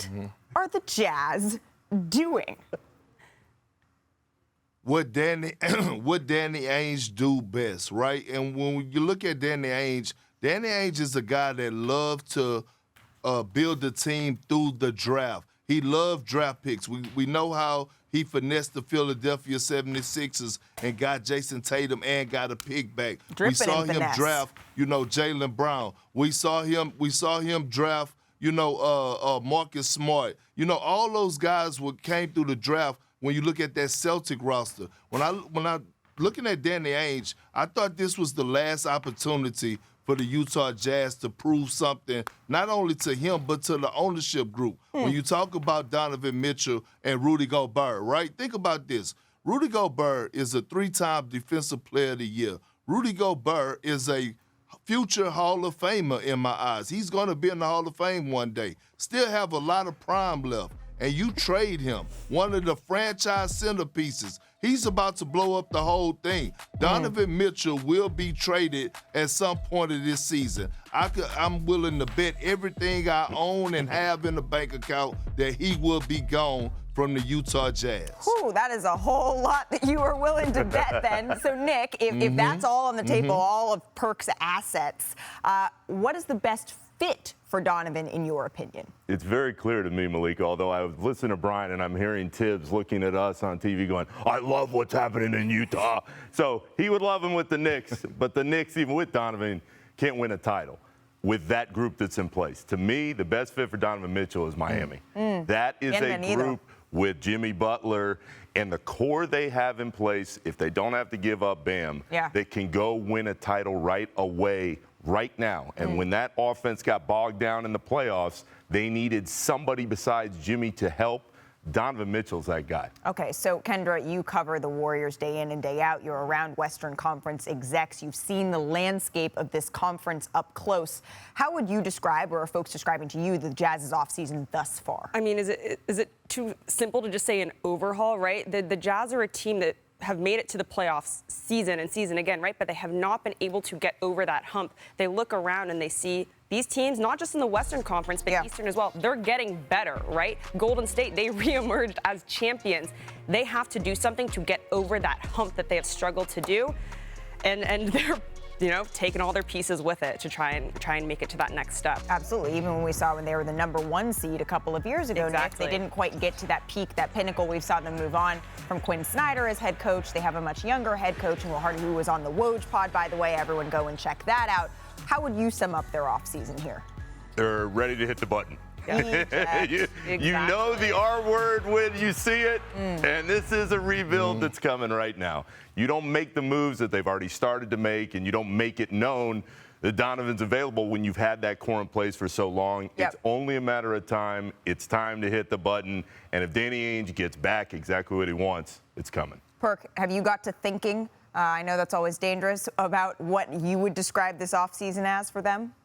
What are the Jazz doing? What Danny Ainge do best, right? And when you look at Danny Ainge is a guy that loves to build the team through the draft. He loved draft picks. We know how he finessed the Philadelphia 76ers and got Jason Tatum and got a pick back. We saw him draft, Jaylen Brown. We saw him draft, Marcus Smart. All those guys came through the draft. When you look at that Celtic roster, when I looking at Danny Ainge, I thought this was the last opportunity for the Utah Jazz to prove something, not only to him, but to the ownership group. When you talk about Donovan Mitchell and Rudy Gobert, right? Think about this. Rudy Gobert is a 3-time Defensive Player of the Year. Rudy Gobert is a future Hall of Famer in my eyes. He's going to be in the Hall of Fame one day. Still have a lot of prime left. And you trade him, one of the franchise centerpieces. He's about to blow up the whole thing. Donovan Mitchell will be traded at some point of this season. I'm willing to bet everything I own and have in the bank account that he will be gone from the Utah Jazz. Whew, that is a whole lot that you are willing to bet then. So, Nick, if that's all on the table, all of Perk's assets, what is the best fit for Donovan, in your opinion? It's very clear to me, Malika, although I was listening to Brian and I'm hearing Tibbs looking at us on TV going, I love what's happening in Utah. So he would love him with the Knicks, but the Knicks, even with Donovan, can't win a title with that group that's in place. To me, the best fit for Donovan Mitchell is Miami. That is a group with Jimmy Butler and the core they have in place, if they don't have to give up Bam, they can go win a title right away, right now. And when that offense got bogged down in the playoffs, they needed somebody besides Jimmy to help. Donovan Mitchell's that guy. Okay, so Kendra, you cover the Warriors day in and day out. You're around Western Conference execs. You've seen the landscape of this conference up close. How would you describe, or are folks describing to you, the Jazz's offseason thus far? I mean, is it too simple to just say an overhaul, right? The Jazz are a team that have made it to the playoffs season and season again, right? But they have not been able to get over that hump. They look around and they see these teams, not just in the Western Conference, but Eastern as well, they're getting better, right? Golden State, they reemerged as champions. They have to do something to get over that hump that they have struggled to do. And they're taking all their pieces with it to try and make it to that next step. Absolutely. Even when we saw when they were the #1 seed a couple of years ago, Nick, they didn't quite get to that peak, that pinnacle. We saw them move on from Quinn Snyder as head coach. They have a much younger head coach, and Will Hardy, who was on the Woj pod, by the way. Everyone go and check that out. How would you sum up their offseason here? They're ready to hit the button. You know the R word when you see it, and this is a rebuild that's coming right now. You don't make the moves that they've already started to make, and you don't make it known that Donovan's available when you've had that core in place for so long. It's only a matter of time. It's time to hit the button, and if Danny Ainge gets back exactly what he wants, it's coming. Perk, have you got to thinking, I know that's always dangerous, about what you would describe this offseason as for them?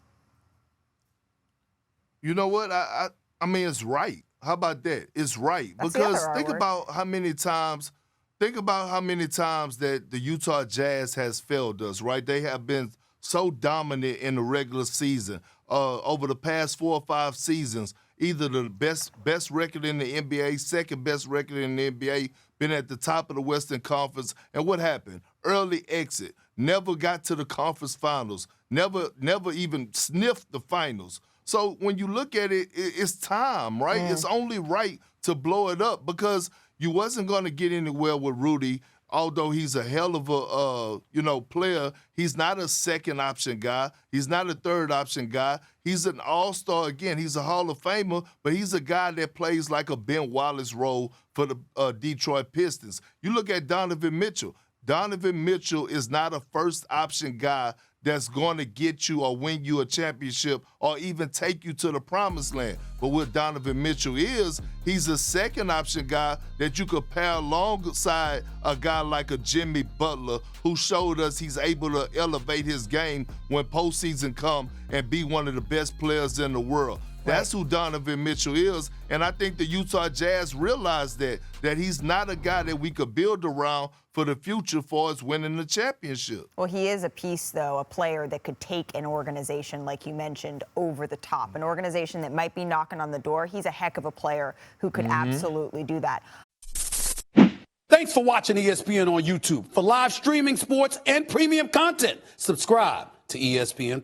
You know what? I mean, it's right. How about that? It's right. That's because think about how many times that the Utah Jazz has failed us, right? They have been so dominant in the regular season. Over the past 4 or 5 seasons, either the best record in the NBA, second best record in the NBA, been at the top of the Western Conference. And what happened? Early exit. Never got to the conference finals. Never even sniffed the finals. So when you look at it, it's time, right? It's only right to blow it up because you wasn't going to get anywhere with Rudy, although he's a hell of a player. He's not a second option guy. He's not a third option guy. He's an all-star again. He's a Hall of Famer, but he's a guy that plays like a Ben Wallace role for the Detroit Pistons. You look at Donovan Mitchell. Donovan Mitchell is not a first option guy that's going to get you or win you a championship or even take you to the promised land. But what Donovan Mitchell is, he's a second option guy that you could pair alongside a guy like a Jimmy Butler who showed us he's able to elevate his game when postseason come and be one of the best players in the world. That's who Donovan Mitchell is. And I think the Utah Jazz realized that he's not a guy that we could build around for the future for us winning the championship. Well, he is a piece, though, a player that could take an organization, like you mentioned, over the top. An organization that might be knocking on the door. He's a heck of a player who could absolutely do that. Thanks for watching ESPN on YouTube. For live streaming, sports, and premium content, subscribe to ESPN+.